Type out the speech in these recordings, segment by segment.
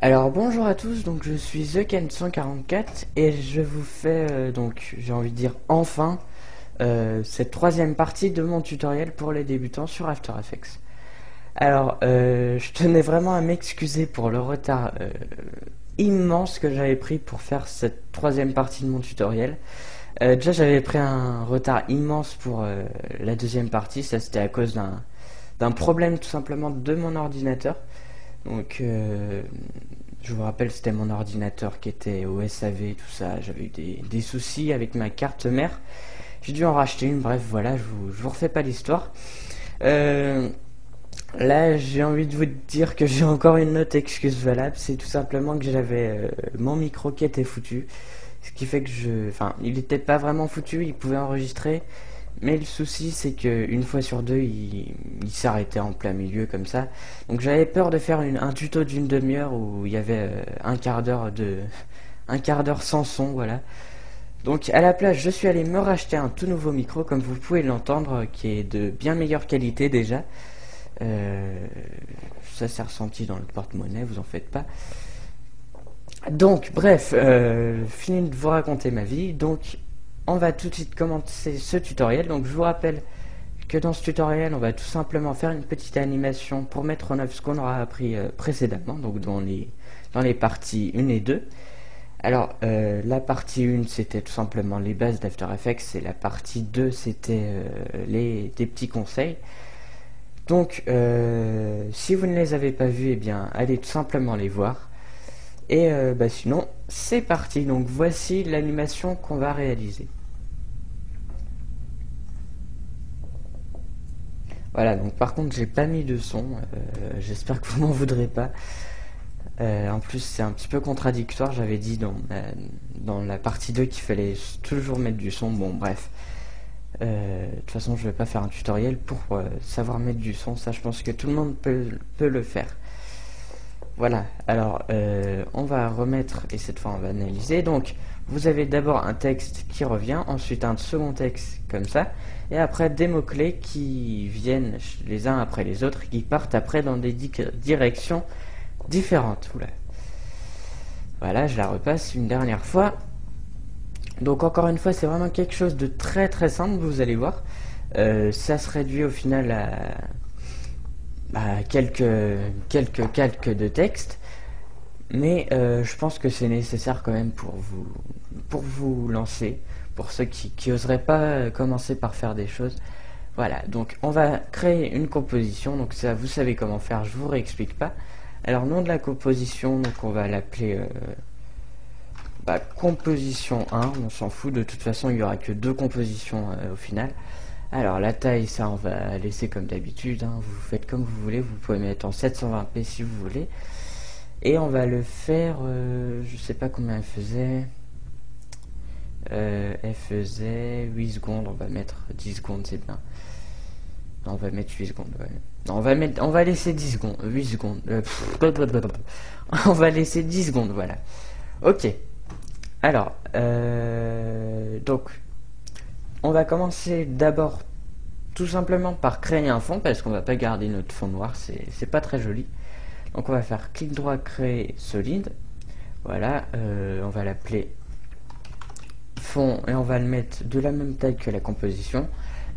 Alors bonjour à tous, donc je suis TheKen144 et je vous fais donc j'ai envie de dire enfin cette troisième partie de mon tutoriel pour les débutants sur After Effects. Alors je tenais vraiment à m'excuser pour le retard immense que j'avais pris pour faire cette troisième partie de mon tutoriel. Déjà j'avais pris un retard immense pour la deuxième partie, ça c'était à cause d'un problème tout simplement de mon ordinateur. Donc, je vous rappelle, c'était mon ordinateur qui était au SAV, tout ça. J'avais eu des soucis avec ma carte mère. J'ai dû en racheter une. Bref, voilà, je vous refais pas l'histoire. Euh, Là, j'ai envie de vous dire que j'ai encore une autre excuse valable. C'est tout simplement que j'avais mon micro qui était foutu. Ce qui fait que enfin, il n'était pas vraiment foutu. Il pouvait enregistrer. Mais le souci, c'est qu'une fois sur deux, il s'arrêtait en plein milieu comme ça. Donc j'avais peur de faire un tuto d'une demi-heure où il y avait un quart d'heure sans son, voilà. Donc à la place, je suis allé me racheter un tout nouveau micro, comme vous pouvez l'entendre, qui est de bien meilleure qualité déjà. Euh, Ça s'est ressenti dans le porte-monnaie, vous en faites pas. Donc bref, fini de vous raconter ma vie. Donc on va tout de suite commencer ce tutoriel. Donc je vous rappelle que dans ce tutoriel, on va tout simplement faire une petite animation pour mettre en œuvre ce qu'on aura appris précédemment, donc dans les parties 1 et 2. Alors, la partie 1, c'était tout simplement les bases d'After Effects, et la partie 2, c'était des petits conseils. Donc, si vous ne les avez pas vus, eh bien, allez tout simplement les voir. Et sinon, c'est parti. Donc, voici l'animation qu'on va réaliser. Voilà, donc par contre j'ai pas mis de son, j'espère que vous m'en voudrez pas. En plus c'est un petit peu contradictoire, j'avais dit dans la partie 2 qu'il fallait toujours mettre du son, bon bref. De toute façon je vais pas faire un tutoriel pour savoir mettre du son, ça je pense que tout le monde peut le faire. Voilà, alors on va remettre, et cette fois on va analyser. Donc vous avez d'abord un texte qui revient, ensuite un second texte comme ça, et après des mots-clés qui viennent les uns après les autres, qui partent après dans des directions différentes. Oula. Voilà, je la repasse une dernière fois. Donc encore une fois, c'est vraiment quelque chose de très très simple, vous allez voir. Ça se réduit au final à quelques calques de texte. Mais je pense que c'est nécessaire quand même pour vous lancer, pour ceux qui oseraient pas commencer par faire des choses. Voilà, donc on va créer une composition, donc ça vous savez comment faire, je vous réexplique pas. Alors nom de la composition, donc on va l'appeler composition 1, on s'en fout, de toute façon il n'y aura que deux compositions au final. Alors la taille, ça on va laisser comme d'habitude, hein, vous faites comme vous voulez, vous pouvez mettre en 720p si vous voulez. Et on va le faire, je sais pas combien elle faisait. Elle faisait 8 secondes, on va mettre 10 secondes, c'est bien. Non, on va mettre 8 secondes, ouais. Non, on va laisser 10 secondes, 8 secondes. On va laisser 10 secondes, voilà. Ok. Alors, donc, on va commencer d'abord tout simplement par créer un fond, parce qu'on va pas garder notre fond noir, c'est pas très joli. Donc on va faire clic droit, créer solide. Voilà, on va l'appeler fond et on va le mettre de la même taille que la composition.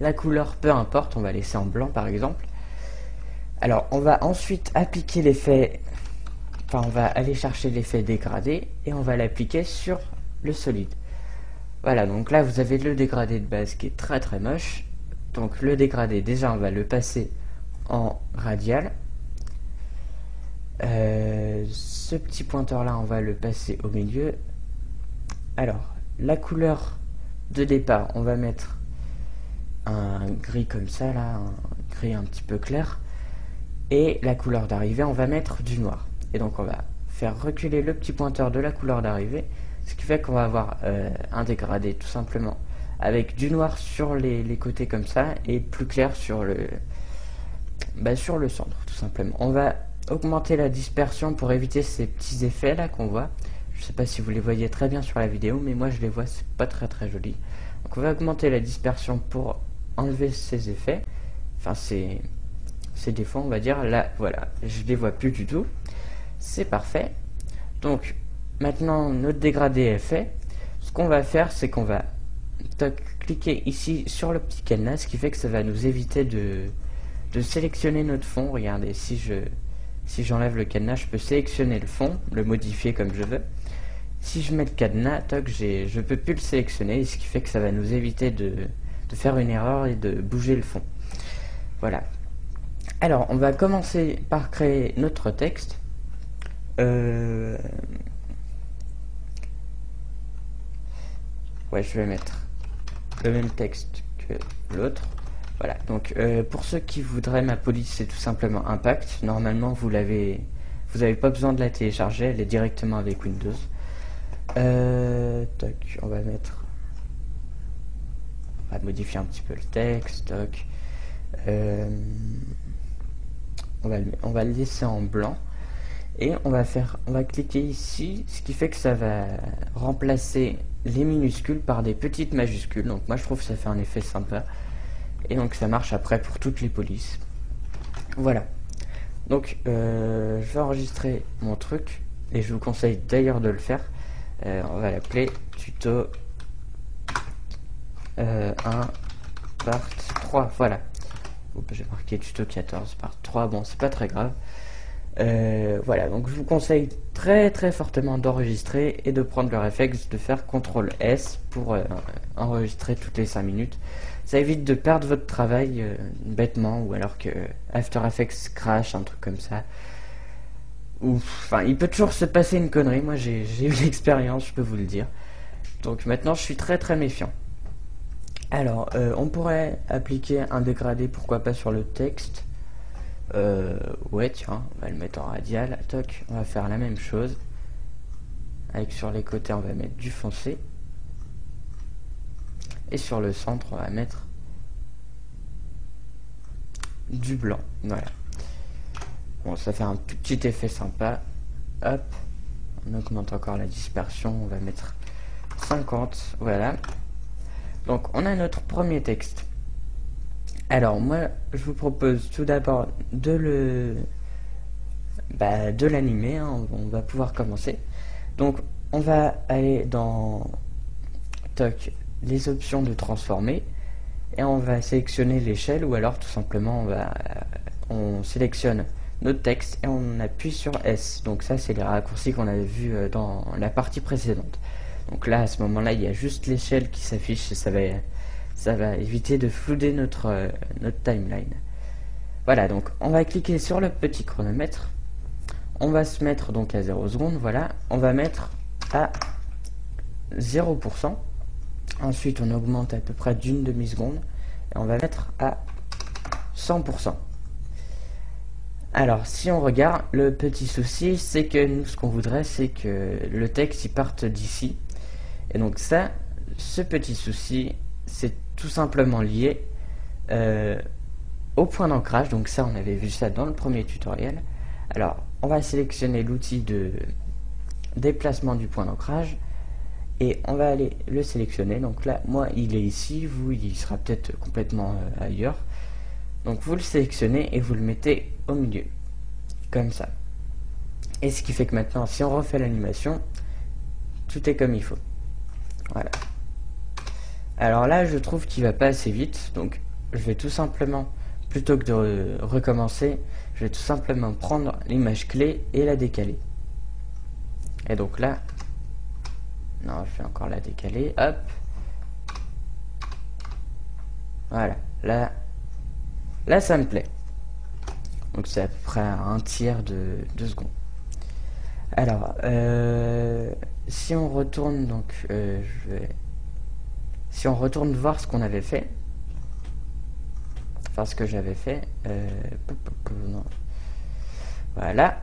La couleur, peu importe, on va laisser en blanc par exemple. Alors on va ensuite appliquer l'effet, enfin on va aller chercher l'effet dégradé et on va l'appliquer sur le solide. Voilà, donc là vous avez le dégradé de base qui est très très moche. Donc le dégradé, déjà on va le passer en radial. Ce petit pointeur là on va le passer au milieu. Alors la couleur de départ on va mettre un gris comme ça là, un gris un petit peu clair, et la couleur d'arrivée on va mettre du noir. Et donc on va faire reculer le petit pointeur de la couleur d'arrivée, ce qui fait qu'on va avoir un dégradé tout simplement avec du noir sur les côtés comme ça et plus clair sur sur le centre tout simplement. On va augmenter la dispersion pour éviter ces petits effets là qu'on voit. Je sais pas si vous les voyez très bien sur la vidéo, mais moi je les vois, c'est pas très très joli. Donc on va augmenter la dispersion pour enlever ces effets, enfin ces défauts on va dire. Là voilà, je les vois plus du tout, c'est parfait. Donc maintenant notre dégradé est fait. Ce qu'on va faire, c'est qu'on va cliquer ici sur le petit cadenas, ce qui fait que ça va nous éviter de sélectionner notre fond. Regardez, si j'enlève le cadenas, je peux sélectionner le fond, le modifier comme je veux. Si je mets le cadenas, je peux plus le sélectionner, ce qui fait que ça va nous éviter de faire une erreur et de bouger le fond. Voilà. Alors, on va commencer par créer notre texte. Ouais, je vais mettre le même texte que l'autre. Voilà, donc pour ceux qui voudraient ma police, c'est tout simplement Impact. Normalement, vous n'avez pas besoin de la télécharger, elle est directement avec Windows. On va modifier un petit peu le texte. On va le laisser en blanc. Et on va cliquer ici, ce qui fait que ça va remplacer les minuscules par des petites majuscules. Donc moi je trouve que ça fait un effet sympa. Et donc ça marche après pour toutes les polices. Voilà. Donc je vais enregistrer mon truc. Et je vous conseille d'ailleurs de le faire. On va l'appeler tuto 1 part 3. Voilà. J'ai marqué tuto 14 part 3. Bon, c'est pas très grave. Voilà, donc je vous conseille très très fortement d'enregistrer et de prendre le réflexe de faire CTRL S pour enregistrer toutes les 5 minutes. Ça évite de perdre votre travail bêtement, ou alors que After Effects crash, un truc comme ça. Enfin, il peut toujours se passer une connerie. Moi j'ai eu l'expérience, je peux vous le dire. Donc maintenant je suis très très méfiant. Alors, on pourrait appliquer un dégradé, pourquoi pas sur le texte. Ouais, tiens, on va le mettre en radial. Toc, on va faire la même chose. Avec sur les côtés, on va mettre du foncé. Et sur le centre, on va mettre du blanc. Voilà. Bon, ça fait un petit effet sympa. Hop, on augmente encore la dispersion. On va mettre 50. Voilà. Donc, on a notre premier texte. Alors moi je vous propose tout d'abord de l'animer, hein. On va pouvoir commencer. Donc on va aller dans les options de transformer et on va sélectionner l'échelle, ou alors tout simplement on sélectionne notre texte et on appuie sur S. Donc ça c'est les raccourcis qu'on avait vu dans la partie précédente. Donc là à ce moment là il y a juste l'échelle qui s'affiche et ça va éviter de flouder notre timeline. Voilà, donc on va cliquer sur le petit chronomètre. On va se mettre donc à 0 secondes, voilà. On va mettre à 0%. Ensuite, on augmente à peu près d'une demi-seconde. Et on va mettre à 100%. Alors, si on regarde, le petit souci, c'est que nous, ce qu'on voudrait, c'est que le texte, il parte d'ici. Et donc ça, ce petit souci, c'est tout simplement lié au point d'ancrage. Donc ça, on avait vu ça dans le premier tutoriel. Alors, on va sélectionner l'outil de déplacement du point d'ancrage et on va aller le sélectionner. Donc là, moi, il est ici, vous, il sera peut-être complètement ailleurs. Donc vous le sélectionnez et vous le mettez au milieu, comme ça. Et ce qui fait que maintenant, si on refait l'animation, tout est comme il faut. Voilà. Alors là, je trouve qu'il va pas assez vite, donc je vais tout simplement, plutôt que de recommencer, je vais tout simplement prendre l'image clé et la décaler. Et donc là, non, je vais encore la décaler, hop. Voilà, là ça me plaît. Donc c'est à peu près un tiers de 2 secondes. Alors, si on retourne, donc si on retourne voir ce qu'on avait fait, enfin ce que j'avais fait, non. Voilà.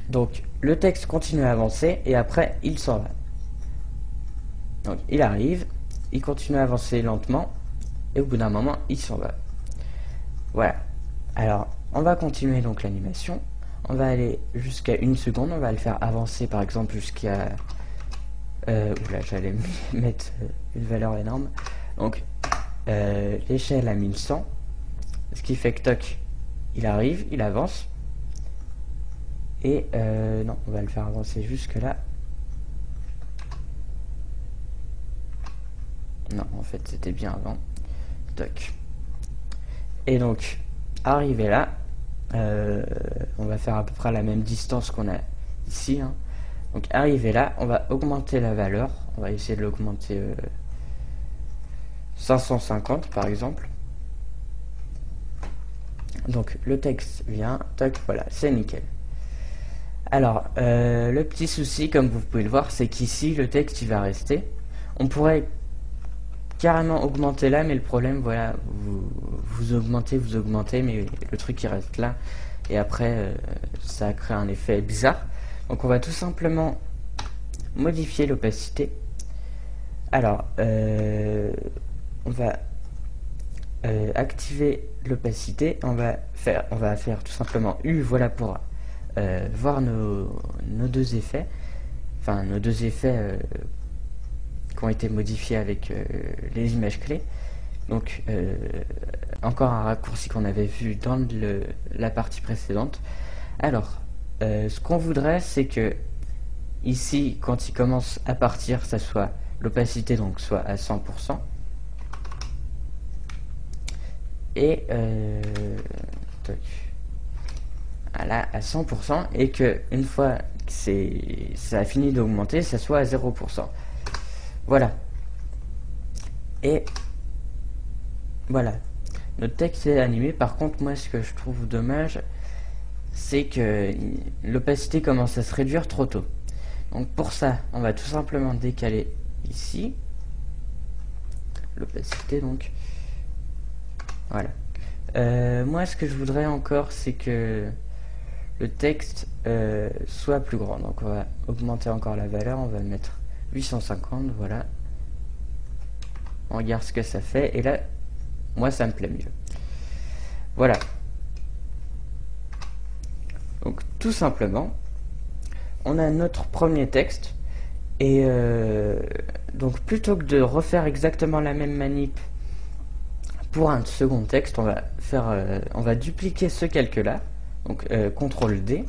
Donc le texte continue à avancer et après il s'en va. Donc il arrive, il continue à avancer lentement et au bout d'un moment il s'en va. Voilà. Alors on va continuer donc l'animation. On va aller jusqu'à 1 seconde. On va le faire avancer par exemple jusqu'à... oula, j'allais mettre une valeur énorme. Donc l'échelle à 1100. Ce qui fait que toc, il arrive, il avance. Et non, on va le faire avancer jusque là. Non, en fait c'était bien avant. Toc. Et donc, arrivé là, on va faire à peu près la même distance qu'on a ici, hein. Donc arrivé là, on va augmenter la valeur. On va essayer de l'augmenter 550 par exemple. Donc le texte vient, toc, voilà, c'est nickel. Alors, le petit souci, comme vous pouvez le voir, c'est qu'ici, le texte, il va rester. On pourrait carrément augmenter là, mais le problème, voilà, vous augmentez, mais le truc, il reste là. Et après, ça crée un effet bizarre. Donc, on va tout simplement modifier l'opacité. Alors, on va activer l'opacité. On va faire tout simplement U, voilà, pour voir nos deux effets, enfin nos deux effets qui ont été modifiés avec les images clés. Donc encore un raccourci qu'on avait vu dans la partie précédente. Alors ce qu'on voudrait, c'est que ici, quand il commence à partir, ça soit l'opacité donc soit à 100%, et là à 100%, et que une fois que ça a fini d'augmenter, ça soit à 0%. Voilà. Et voilà, notre texte est animé. Par contre, moi, ce que je trouve dommage, c'est que l'opacité commence à se réduire trop tôt. Donc pour ça, on va tout simplement décaler ici l'opacité. Donc voilà. Moi, ce que je voudrais encore, c'est que le texte soit plus grand. Donc on va augmenter encore la valeur, on va mettre 850, voilà. On regarde ce que ça fait, et là, moi ça me plaît mieux. Voilà. Donc tout simplement, on a notre premier texte, et donc plutôt que de refaire exactement la même manip pour un second texte, on va dupliquer ce calque-là. Donc CTRL D,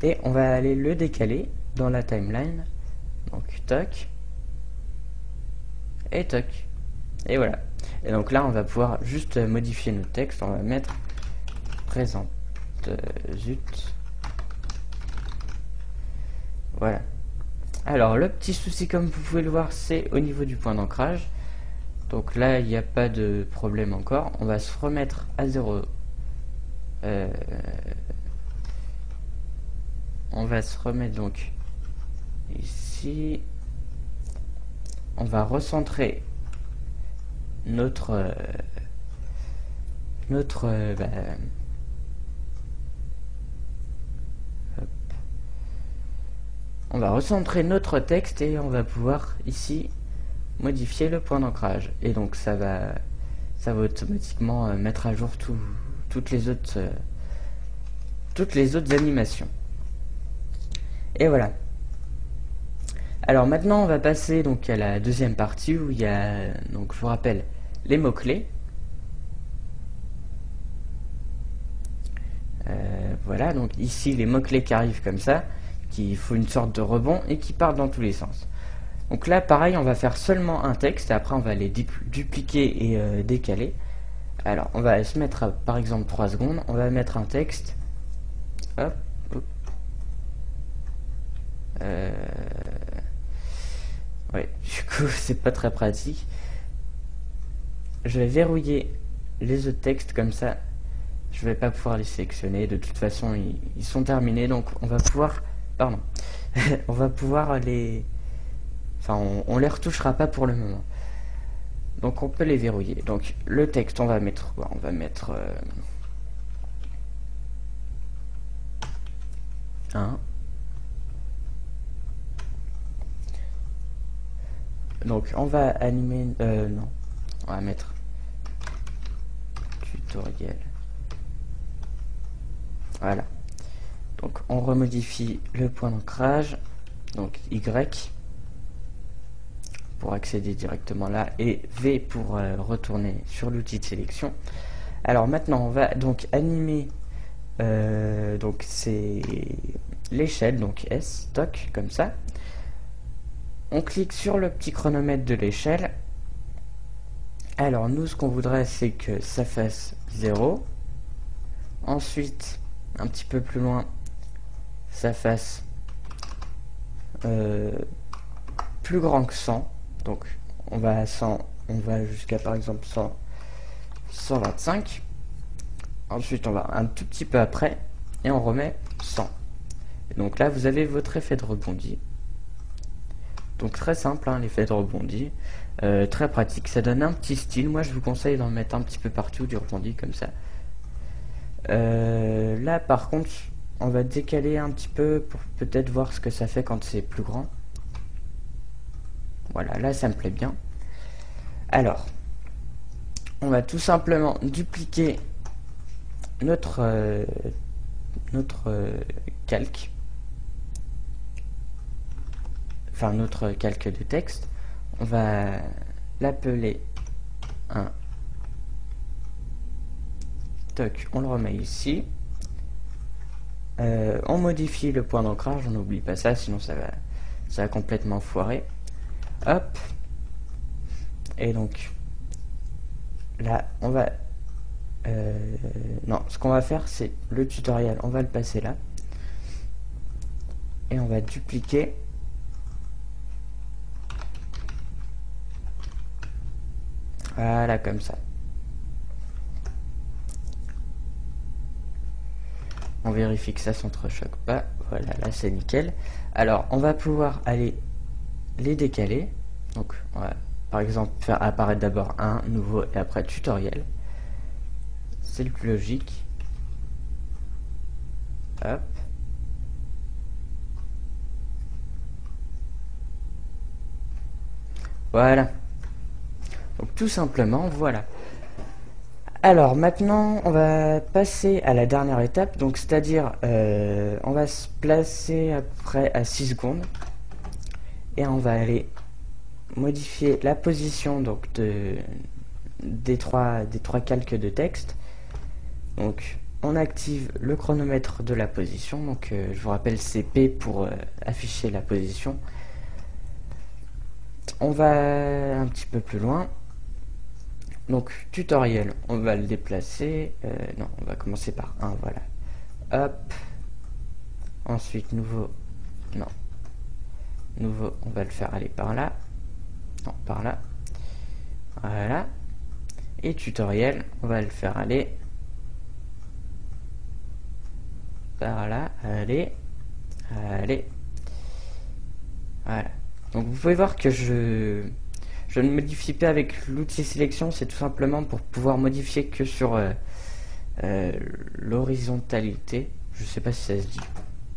et on va aller le décaler dans la timeline. Donc toc et toc, et voilà. Et donc là on va pouvoir juste modifier notre texte. On va mettre présente zut. Voilà. Alors le petit souci, comme vous pouvez le voir, c'est au niveau du point d'ancrage. Donc là il n'y a pas de problème encore. On va se remettre à 0. On va se remettre donc ici. On va recentrer notre on va recentrer notre texte, et on va pouvoir ici modifier le point d'ancrage, et donc ça va automatiquement mettre à jour toutes les autres animations. Et voilà. Alors maintenant on va passer donc à la deuxième partie où il y a, donc je vous rappelle, les mots-clés. Voilà, donc ici les mots-clés qui arrivent comme ça, qui font une sorte de rebond et qui partent dans tous les sens. Donc là pareil, on va faire seulement un texte, et après on va les dupliquer et décaler. Alors on va se mettre à, par exemple 3 secondes, on va mettre un texte. Hop, hop. Ouais, du coup c'est pas très pratique. Je vais verrouiller les autres textes, comme ça je vais pas pouvoir les sélectionner. De toute façon ils sont terminés, donc on va pouvoir, pardon, on va pouvoir les, enfin on les retouchera pas pour le moment. Donc on peut les verrouiller. Donc le texte, on va mettre quoi? On va mettre 1. Donc on va animer, non, on va mettre tutoriel. Voilà. Donc on remodifie le point d'ancrage, donc Y pour accéder directement là, et V pour retourner sur l'outil de sélection. Alors maintenant on va donc animer donc l'échelle, donc S, toc, comme ça. On clique sur le petit chronomètre de l'échelle. Alors nous, ce qu'on voudrait, c'est que ça fasse 0. Ensuite, un petit peu plus loin, ça fasse plus grand que 100. Donc on va à 100, on va jusqu'à par exemple 125. Ensuite, on va un tout petit peu après et on remet 100. Et donc là, vous avez votre effet de rebondi. Donc très simple, hein, l'effet de rebondi. Très pratique, ça donne un petit style. Moi, je vous conseille d'en mettre un petit peu partout, du rebondi comme ça. Là, par contre, on va décaler un petit peu pour peut-être voir ce que ça fait quand c'est plus grand. Voilà, là, ça me plaît bien. Alors, on va tout simplement dupliquer notre calque, enfin notre calque de texte. On va l'appeler un toc, on le remet ici. On modifie le point d'ancrage, on n'oublie pas ça, sinon ça va complètement foirer. Hop, et donc là on va non, ce qu'on va faire, c'est le tutoriel, on va le passer là et on va dupliquer voilà, comme ça. On vérifie que ça s'entrechoque pas. Voilà, là c'est nickel. Alors on va pouvoir aller les décaler. Donc on va par exemple faire apparaître d'abord un nouveau et après tutoriel. C'est le plus logique. Hop. Voilà. Donc tout simplement, voilà. Alors maintenant, on va passer à la dernière étape, donc c'est-à-dire, on va se placer à peu près à 6 secondes et on va aller modifier la position donc des trois calques de texte. Donc on active le chronomètre de la position, donc je vous rappelle c'est P pour afficher la position. On va un petit peu plus loin. Donc tutoriel, on va le déplacer, non, on va commencer par 1, voilà. Hop. Ensuite nouveau, non. Nouveau, on va le faire aller par là. Non, par là. Voilà. Et tutoriel, on va le faire aller par là, allez. Voilà. Donc vous pouvez voir que je ne modifie pas avec l'outil sélection, c'est tout simplement pour pouvoir modifier que sur l'horizontalité. Je sais pas si ça se dit.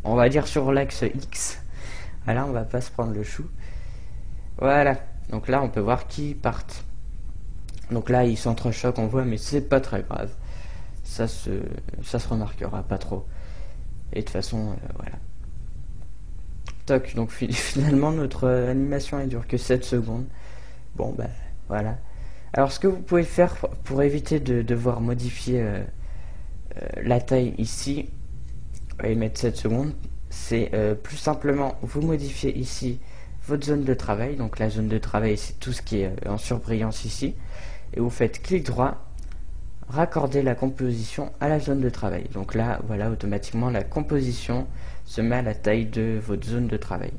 On va dire sur l'axe X. Voilà, on va pas se prendre le chou. Voilà. Donc là, on peut voir qu'ils partent. Donc là, ils s'entrechoquent, on voit, mais c'est pas très grave. Ça se remarquera pas trop. Et de toute façon, voilà. Toc, donc finalement, notre animation elle dure que 7 secondes. Bon, bah, voilà. Alors, ce que vous pouvez faire pour éviter de devoir modifier la taille ici et mettre 7 secondes, c'est plus simplement, vous modifiez ici votre zone de travail. Donc, la zone de travail, c'est tout ce qui est en surbrillance ici. Et vous faites clic droit, raccorder la composition à la zone de travail. Donc là, voilà, automatiquement, la composition se met à la taille de votre zone de travail.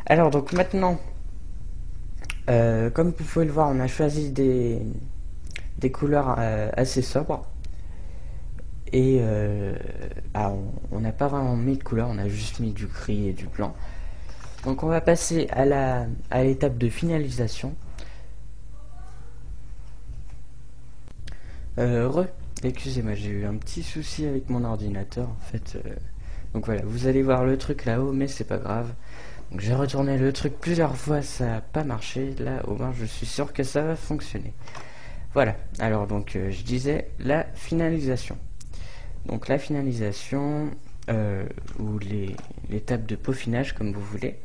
Alors, donc maintenant, comme vous pouvez le voir, on a choisi des couleurs assez sobres. Et on n'a pas vraiment mis de couleur, on a juste mis du gris et du blanc. Donc on va passer à l'étape de finalisation. Excusez-moi, j'ai eu un petit souci avec mon ordinateur en fait. Donc voilà, vous allez voir le truc là-haut, mais c'est pas grave. Donc j'ai retourné le truc plusieurs fois, ça n'a pas marché. Là, au moins, je suis sûr que ça va fonctionner. Voilà, alors donc je disais la finalisation. Donc la finalisation, ou l'étape de peaufinage, comme vous voulez.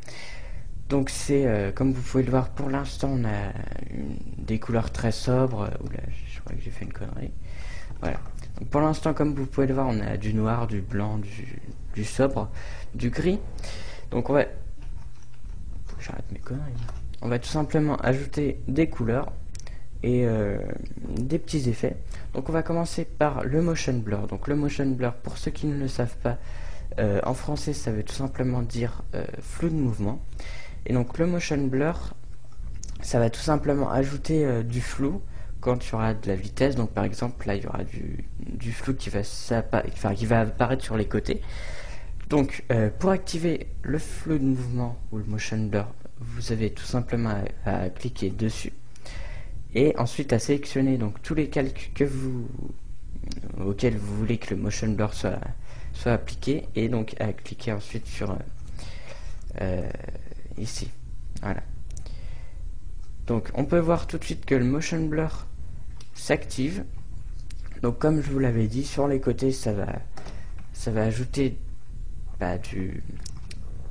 Donc c'est, comme vous pouvez le voir, pour l'instant, on a des couleurs très sobres. Oula, je crois que j'ai fait une connerie. Voilà. Donc pour l'instant, comme vous pouvez le voir, on a du noir, du blanc, du sobre, du gris. Donc on va... Faut que j'arrête mes conneries. On va tout simplement ajouter des couleurs et des petits effets. Donc on va commencer par le motion blur. Donc le motion blur, pour ceux qui ne le savent pas, en français ça veut tout simplement dire flou de mouvement. Et donc le motion blur, ça va tout simplement ajouter du flou quand il y aura de la vitesse. Donc par exemple là il y aura du flou qui va apparaître sur les côtés. Donc pour activer le flou de mouvement ou le motion blur, vous avez tout simplement à cliquer dessus et ensuite à sélectionner donc tous les calques auxquels vous voulez que le motion blur soit appliqué, et donc à cliquer ensuite sur ici. Voilà. Donc on peut voir tout de suite que le motion blur s'active. Donc comme je vous l'avais dit, sur les côtés ça va ajouter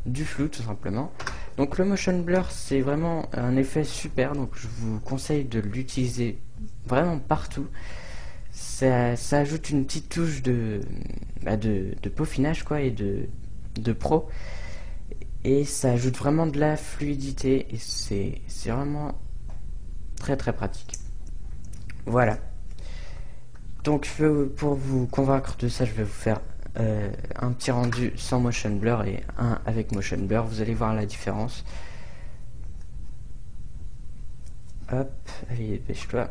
du flou tout simplement. Donc le motion blur c'est vraiment un effet super, donc je vous conseille de l'utiliser vraiment partout. Ça ajoute une petite touche de peaufinage quoi, et de pro, et ça ajoute vraiment de la fluidité et c'est vraiment très très pratique. Voilà. Donc pour vous convaincre de ça, je vais vous faire un petit rendu sans motion blur et un avec motion blur. Vous allez voir la différence. Hop, allez, dépêche-toi.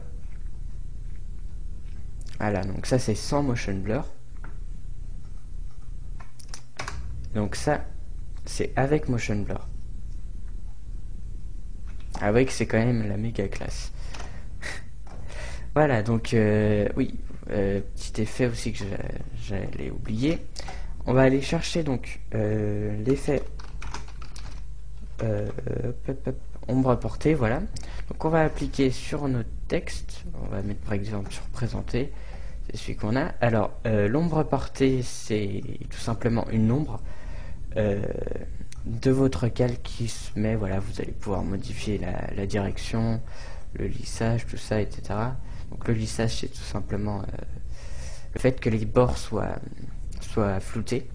Voilà, donc ça c'est sans motion blur. Donc ça, c'est avec motion blur. Ah oui, que c'est quand même la méga classe. Voilà, donc oui, petit effet aussi que j'allais oublier. On va aller chercher donc l'effet ombre portée, voilà. Donc on va appliquer sur notre texte. On va mettre par exemple sur présenter, c'est celui qu'on a. Alors l'ombre portée, c'est tout simplement une ombre de votre calque qui se met, voilà, vous allez pouvoir modifier la direction, le lissage, tout ça, etc. Donc le lissage, c'est tout simplement le fait que les bords soient floutés.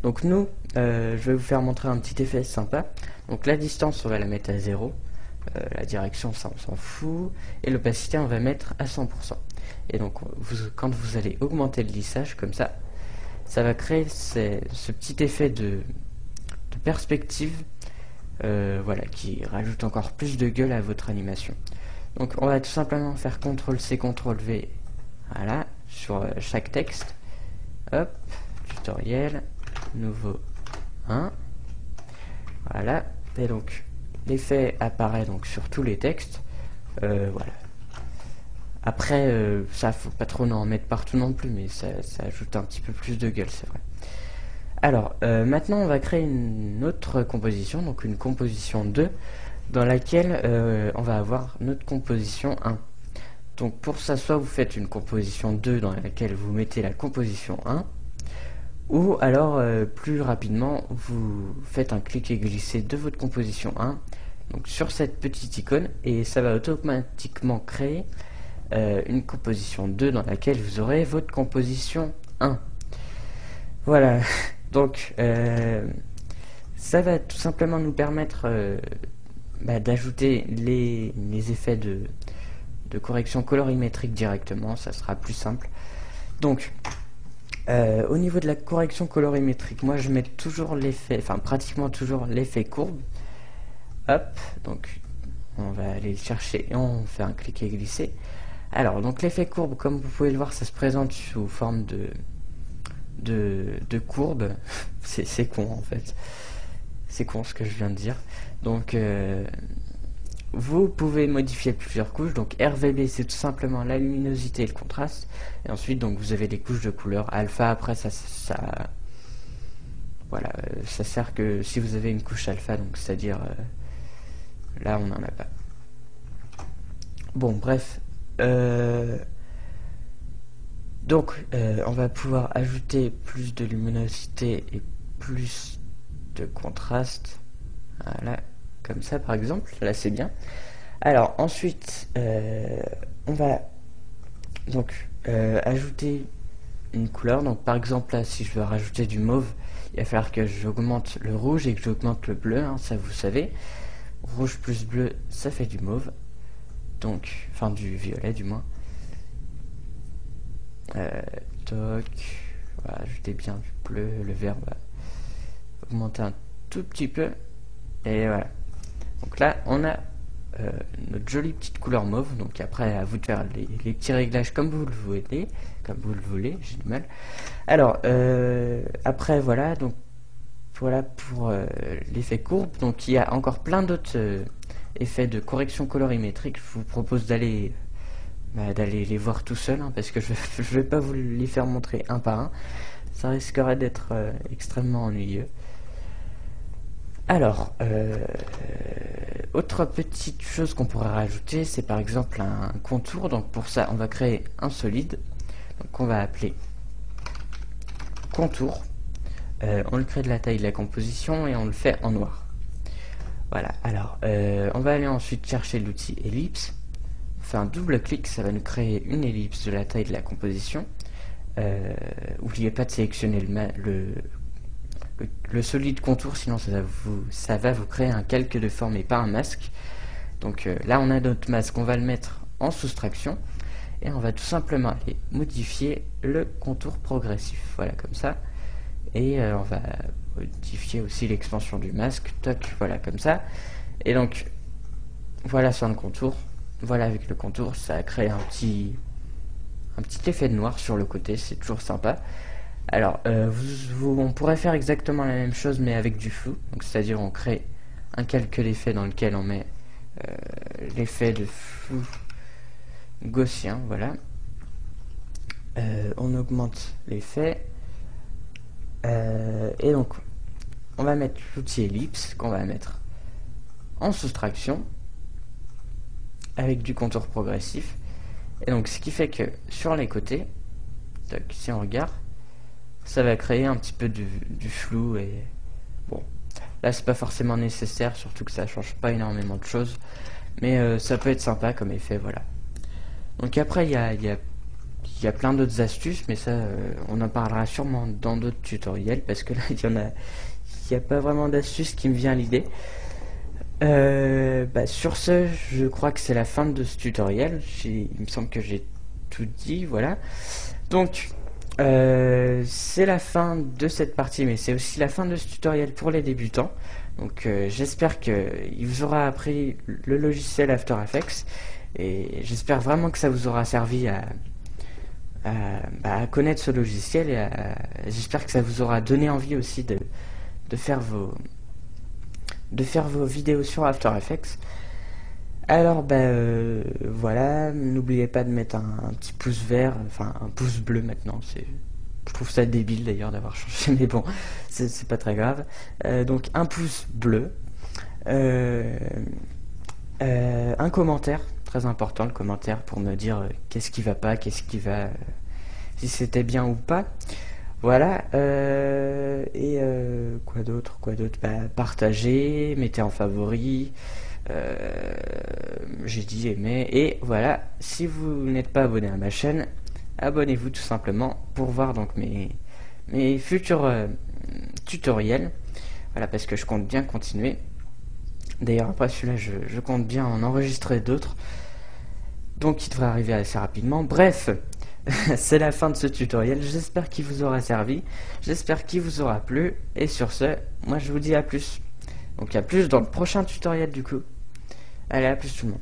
Donc nous, je vais vous faire montrer un petit effet sympa. Donc la distance, on va la mettre à 0. La direction, ça on s'en fout. Et l'opacité, on va mettre à 100%. Et donc quand vous allez augmenter le lissage comme ça, ça va créer ce petit effet de perspective, voilà, qui rajoute encore plus de gueule à votre animation. Donc on va tout simplement faire CTRL-C, CTRL-V, voilà, sur chaque texte. Hop, tutoriel, nouveau 1. Voilà, et donc l'effet apparaît donc sur tous les textes. Voilà. Après, ça faut pas trop en mettre partout non plus, mais ça ajoute un petit peu plus de gueule, c'est vrai. Alors, maintenant on va créer une autre composition, donc une composition 2, dans laquelle on va avoir notre composition 1. Donc pour ça, soit vous faites une composition 2 dans laquelle vous mettez la composition 1, ou alors plus rapidement, vous faites un cliquer glisser de votre composition 1, donc sur cette petite icône, et ça va automatiquement créer une composition 2 dans laquelle vous aurez votre composition 1. Voilà, donc ça va tout simplement nous permettre d'ajouter les effets de correction colorimétrique directement, ça sera plus simple. Donc au niveau de la correction colorimétrique, moi je mets toujours l'effet, enfin pratiquement toujours l'effet courbe. Hop, donc on va aller le chercher et on fait un cliquer glisser. Alors donc l'effet courbe, comme vous pouvez le voir, ça se présente sous forme de courbe. C'est con en fait, c'est con ce que je viens de dire. Donc vous pouvez modifier plusieurs couches. Donc RVB, c'est tout simplement la luminosité et le contraste, et ensuite donc vous avez les couches de couleurs alpha. Après ça voilà, ça sert que si vous avez une couche alpha, donc c'est à dire là on n'en a pas. Bon bref, donc on va pouvoir ajouter plus de luminosité et plus de contraste, voilà, comme ça par exemple, là c'est bien. Alors ensuite on va donc ajouter une couleur. Donc par exemple là, si je veux rajouter du mauve, il va falloir que j'augmente le rouge et que j'augmente le bleu, hein, ça vous savez. Rouge plus bleu, ça fait du mauve. Donc, enfin du violet du moins. Toc, on va ajouter bien du bleu, le vert va augmenter un tout petit peu. Et voilà. Donc là, on a notre jolie petite couleur mauve. Donc après, à vous de faire les petits réglages comme vous le voulez. J'ai du mal. Alors, après, voilà. Donc, voilà pour l'effet courbe. Donc, il y a encore plein d'autres effets de correction colorimétrique. Je vous propose d'aller les voir tout seul, hein, parce que je vais pas vous les faire montrer un par un. Ça risquerait d'être extrêmement ennuyeux. Alors, autre petite chose qu'on pourrait rajouter, c'est par exemple un contour. Donc pour ça, on va créer un solide, donc on va appeler contour. On le crée de la taille de la composition et on le fait en noir. Voilà, alors on va aller ensuite chercher l'outil ellipse. On fait un double clic, ça va nous créer une ellipse de la taille de la composition. N'oubliez pas de sélectionner le solide contour, sinon ça va vous créer un calque de forme et pas un masque. Donc là on a notre masque, on va le mettre en soustraction et on va tout simplement aller modifier le contour progressif, voilà comme ça, et on va modifier aussi l'expansion du masque, toc, voilà comme ça. Et donc voilà sur le contour, voilà avec le contour, ça a créé un petit effet de noir sur le côté, c'est toujours sympa. Alors, on pourrait faire exactement la même chose mais avec du flou, donc c'est-à-dire on crée un calque d'effet dans lequel on met l'effet de flou gaussien, voilà. On augmente l'effet et donc on va mettre l'outil ellipse qu'on va mettre en soustraction avec du contour progressif, et donc ce qui fait que sur les côtés, donc, si on regarde, ça va créer un petit peu du flou. Et bon, là c'est pas forcément nécessaire, surtout que ça change pas énormément de choses, mais ça peut être sympa comme effet, voilà. Donc après il y a plein d'autres astuces, mais ça on en parlera sûrement dans d'autres tutoriels, parce que là il y a pas vraiment d'astuces qui me vient à l'idée. Sur ce, je crois que c'est la fin de ce tutoriel. Il me semble que j'ai tout dit, voilà. Donc c'est la fin de cette partie, mais c'est aussi la fin de ce tutoriel pour les débutants. Donc j'espère qu'il vous aura appris le logiciel After Effects, et j'espère vraiment que ça vous aura servi à connaître ce logiciel, et j'espère que ça vous aura donné envie aussi de faire vos vidéos sur After Effects. Alors voilà, n'oubliez pas de mettre un petit pouce vert, enfin un pouce bleu maintenant, je trouve ça débile d'ailleurs d'avoir changé, mais bon, c'est pas très grave. Donc un pouce bleu, un commentaire, très important le commentaire, pour me dire qu'est-ce qui va pas, qu'est-ce qui va, si c'était bien ou pas. Voilà, quoi d'autre, partagez, mettez en favori, j'ai dit aimer, et voilà, si vous n'êtes pas abonné à ma chaîne, abonnez-vous tout simplement pour voir donc mes futurs tutoriels, voilà, parce que je compte bien continuer. D'ailleurs après celui-là je compte bien en enregistrer d'autres, donc il devrait arriver assez rapidement. Bref, c'est la fin de ce tutoriel, j'espère qu'il vous aura servi, j'espère qu'il vous aura plu, et sur ce, moi je vous dis à plus. Donc à plus dans le prochain tutoriel du coup. Allez, à plus tout le monde.